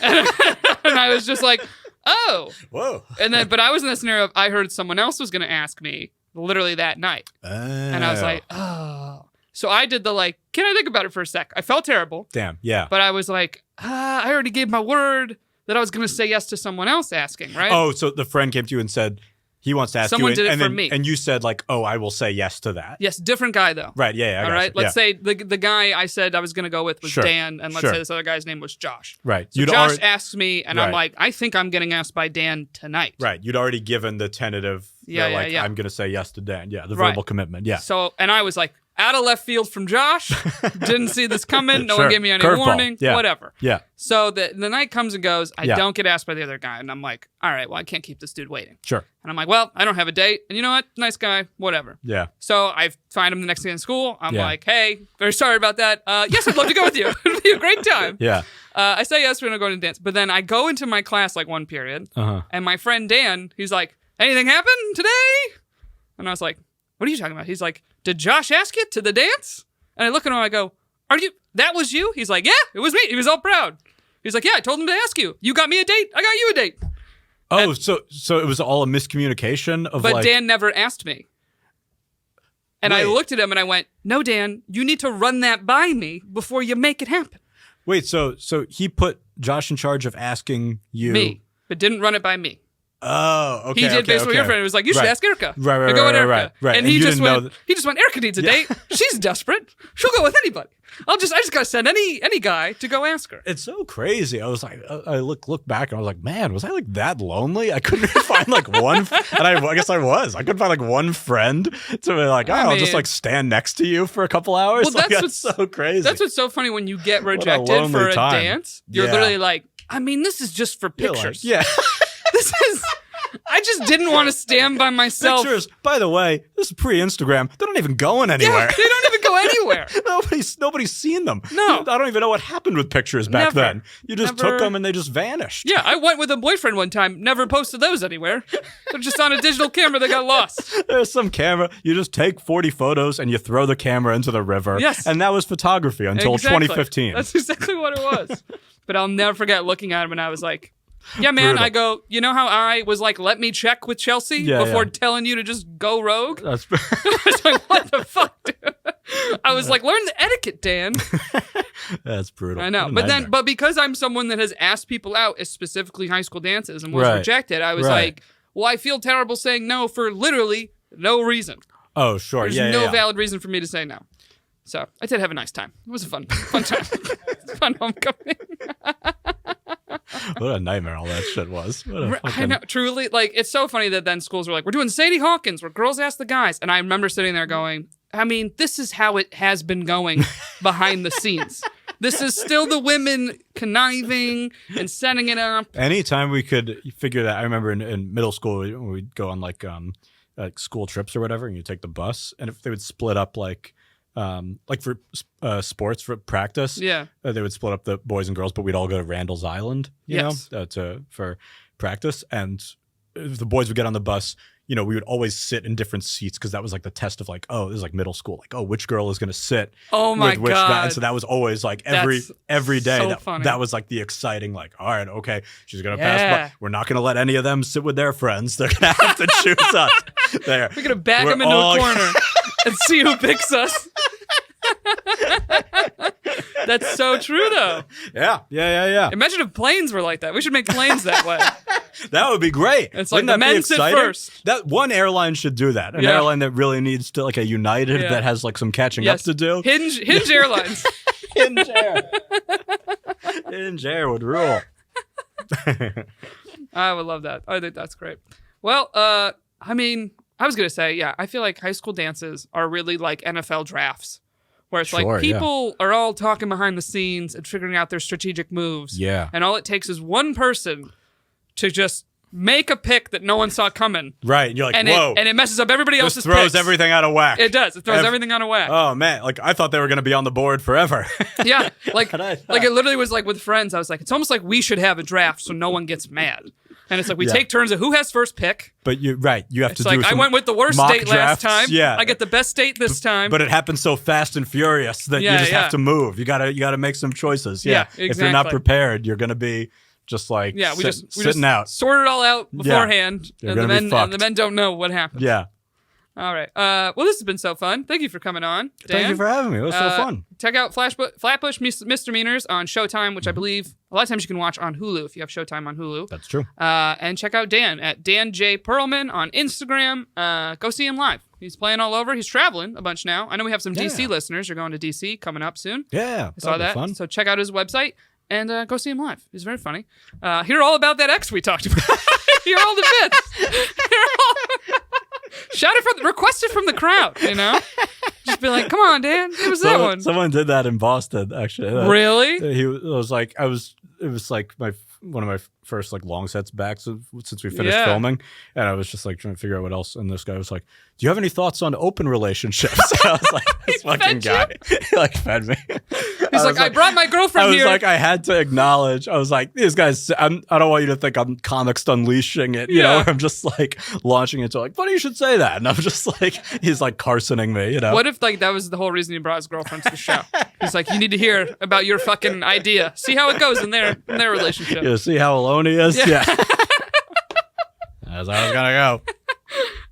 and I was just like, oh. Whoa. But I was in the scenario of I heard someone else was going to ask me literally that night. And I was like, oh. So I did the like, can I think about it for a sec? I felt terrible. Damn. Yeah. But I was like, I already gave my word that I was going to say yes to someone else asking, right? Oh, so the friend came to you and said he wants to ask Someone you. did it and for then, me. And you said like, oh, I will say yes to that. Yes, different guy though. Right. Yeah. I All got right. you. Let's say the guy I said I was going to go with was Sure. Dan, and let's Sure. say this other guy's name was Josh. Right. So Josh asks me, and I'm Right. like, I think I'm getting asked by Dan tonight. Right. You'd already given the tentative. Yeah, yeah. I'm going to say yes to Dan. Yeah. The Right. verbal commitment. Yeah. So, and I was like, out of left field from Josh. Didn't see this coming. No Sure. one gave me any Curveball. warning. Yeah. Whatever. Yeah. So the night comes and goes. I Yeah. don't get asked by the other guy. And I'm like, all right, well, I can't keep this dude waiting. Sure. And I'm like, well, I don't have a date. And you know what? Nice guy. Whatever. Yeah. So I find him the next day in school. I'm Yeah. like, hey, very sorry about that. Yes, I'd love to go with you. It'd be a great time. Yeah. I say yes, we're going to go to dance. But then I go into my class like one period. Uh-huh. And my friend Dan, he's like, anything happen today? And I was like, what are you talking about? He's like, did Josh ask you to the dance? And I look at him and I go, that was you? He's like, yeah, it was me. He was all proud. He's like, yeah, I told him to ask you. You got me a date. I got you a date. Oh, so it was all a miscommunication of But like. Dan never asked me. And I Wait. looked at him and I went, no, Dan, you need to run that by me before you make it happen. Wait, so he put Josh in charge of asking you. Me. But didn't run it by me. Oh, okay. He did okay, basically what your okay. friend was like, you should Right. ask Erica. Right, Or go with Erica. right. And And he you just didn't know went, Erica needs a date. She's desperate. She'll go with anybody. I just gotta send any guy to go ask her. It's so crazy. I was like, I look back and I was like, man, was I like that lonely? I couldn't find like one, and I guess I was. I couldn't find like one friend to be like, oh, I'll just mean- like stand next to you for a couple hours. Well, Like, that's so crazy. That's what's so funny when you get a rejected lonely for a time. dance. You're Yeah. literally like, I mean, this is just for You're like, pictures. yeah. This is. I just didn't want to stand by myself. Pictures. By the way, this is pre-Instagram. They're not even going Yeah, anywhere. they don't even go anywhere. Nobody's seen them. No. I don't even know what happened with pictures back Never. then. You just Never. took them and they just vanished. Yeah, I went with a boyfriend one time. Never posted those anywhere. They're just on a digital camera that got lost. There's some camera. You just take 40 photos and you throw the camera into the river. Yes. And that was photography until Exactly. 2015. That's exactly what it was. But I'll never forget looking at him and I was like, yeah, man, Brutal. I go, you know how I was like, let me check with Chelsea Yeah, before yeah. telling you to just go rogue? That's I was like, what the fuck, dude? I was like, learn the etiquette, Dan. that's brutal. I know. What a But nightmare. but because I'm someone that has asked people out, specifically high school dances, and was Right. rejected, I was Right. like, well, I feel terrible saying no for literally no reason. Oh, sure. There's yeah, no yeah. valid reason for me to say no. So I did have a nice time. It was a fun time. Fun homecoming. What a nightmare all that shit was. What a I fucking- know, truly, like, it's so funny that then schools were like, we're doing Sadie Hawkins, where girls ask the guys. And I remember sitting there going, I mean, this is how it has been going behind the scenes. This is still the women conniving and setting it up. Anytime we could figure that, I remember in middle school, we'd go on like school trips or whatever, and you take the bus, and if they would split up like for sports for practice, Yeah. they would split up the boys and girls, but we'd all go to Randall's Island, Yes. for practice, and if the boys would get on the bus. We would always sit in different seats because that was like the test of like, oh, this is like middle school, like, oh, which girl is going to sit Oh my with which guy, God. and so that was always like That's every day. so that, funny. that was like the exciting, like, all right, okay, she's gonna Yeah. pass, but we're not gonna let any of them sit with their friends. They're gonna have to choose us. There, We're going to back We're them into all- a corner and see who picks us. That's so true, though. yeah. Imagine if planes were like that. We should make planes that way. That would be great. It's like Wouldn't the that be men sit exciting? first. That one airline should do that. An Yeah. airline that really needs to like a United Yeah. that has like some catching Yes. up to do. Hinge Airlines. Hinge Air. Hinge Air would rule. I would love that. I think that's great. Well, I mean, I was going to say, yeah, I feel like high school dances are really like NFL drafts where it's Sure, like people are all talking behind the scenes and figuring out their strategic moves. Yeah. And all it takes is one person to just make a pick that no one saw coming. Right. You're like, And whoa. it messes up everybody this else's throws picks. everything out of whack. It does. It throws everything out of whack. Oh, man. Like, I thought they were going to be on the board forever. Yeah. Like And I thought- it literally was like with friends. I was like, it's almost like we should have a draft so no one gets mad. And it's like we take turns at who has first pick. But you have It's to do like I some went with the worst mock date last drafts. time. Yeah. I get the best date this time. But it happens so fast and furious that you just have to move. You gotta make some choices. Yeah. Yeah, If you're not exactly. prepared, you're gonna be just like we sitting out. sort it all out beforehand, You're and gonna be fucked. the men don't know what happened. Yeah. All right. Well, this has been so fun. Thank you for coming on, Dan. Thank you for having me. It was so fun. Check out Flatbush Misdemeanors on Showtime, which I believe a lot of times you can watch on Hulu if you have Showtime on Hulu. That's true. And check out Dan at Dan J. Perlman on Instagram. Go see him live. He's playing all over. He's traveling a bunch now. I know we have some DC listeners. You're going to DC coming up soon. Yeah. I saw that. Fun. So check out his website and go see him live. He's very funny. Hear all about that X we talked about. Hear all the bits. Shout it request it from the crowd, you know? Just be like, come on, Dan. It was that one. Someone did that in Boston, actually. Really? It was like one of my first like long sets back since we finished filming, and I was just like trying to figure out what else. And this guy was like, "Do you have any thoughts on open relationships?" I was like, "This fucking guy, he like fed me." He's like, I brought my girlfriend I here. was like, I had to acknowledge. I was like, these guys. I don't want you to think I'm comics unleashing it. You know, I'm just like launching into like, funny you should say that. And I'm just like, he's like Carsoning me. You know, what if like that was the whole reason he brought his girlfriend to the show? He's like, you need to hear about your fucking idea. See how it goes in their relationship. You see how alone he is. Yeah. That's how it's gonna go.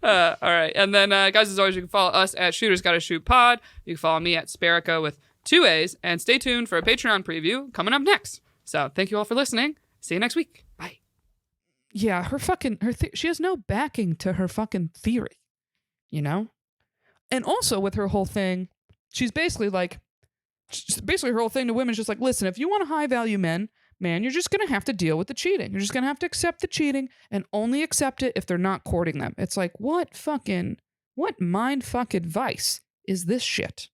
All right. And then, guys, as always, you can follow us at Shooters Gotta Shoot Pod. You can follow me at Sparica with 2 A's. And stay tuned for a Patreon preview coming up next. So thank you all for listening. See you next week. Bye. Yeah, she has no backing to her fucking theory, you know? And also with her whole thing, she's basically like, her whole thing to women is just like, listen, if you want a high value man, you're just going to have to deal with the cheating. You're just going to have to accept the cheating and only accept it if they're not courting them. It's like, what mindfuck advice is this shit?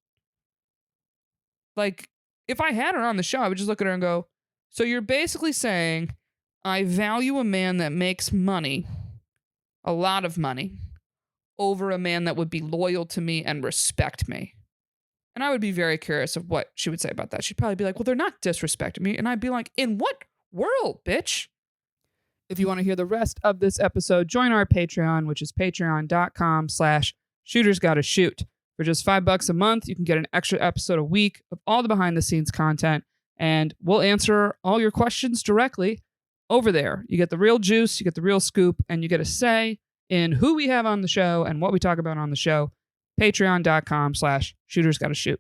Like, if I had her on the show, I would just look at her and go, so you're basically saying, I value a man that makes money, a lot of money, over a man that would be loyal to me and respect me. And I would be very curious of what she would say about that. She'd probably be like, well, they're not disrespecting me. And I'd be like, in what world, bitch? If you want to hear the rest of this episode, join our Patreon, which is patreon.com/shootersgottashoot. For just $5 a month, you can get an extra episode a week of all the behind the scenes content. And we'll answer all your questions directly over there. You get the real juice, you get the real scoop, and you get a say in who we have on the show and what we talk about on the show. Patreon.com/shootersgottashoot.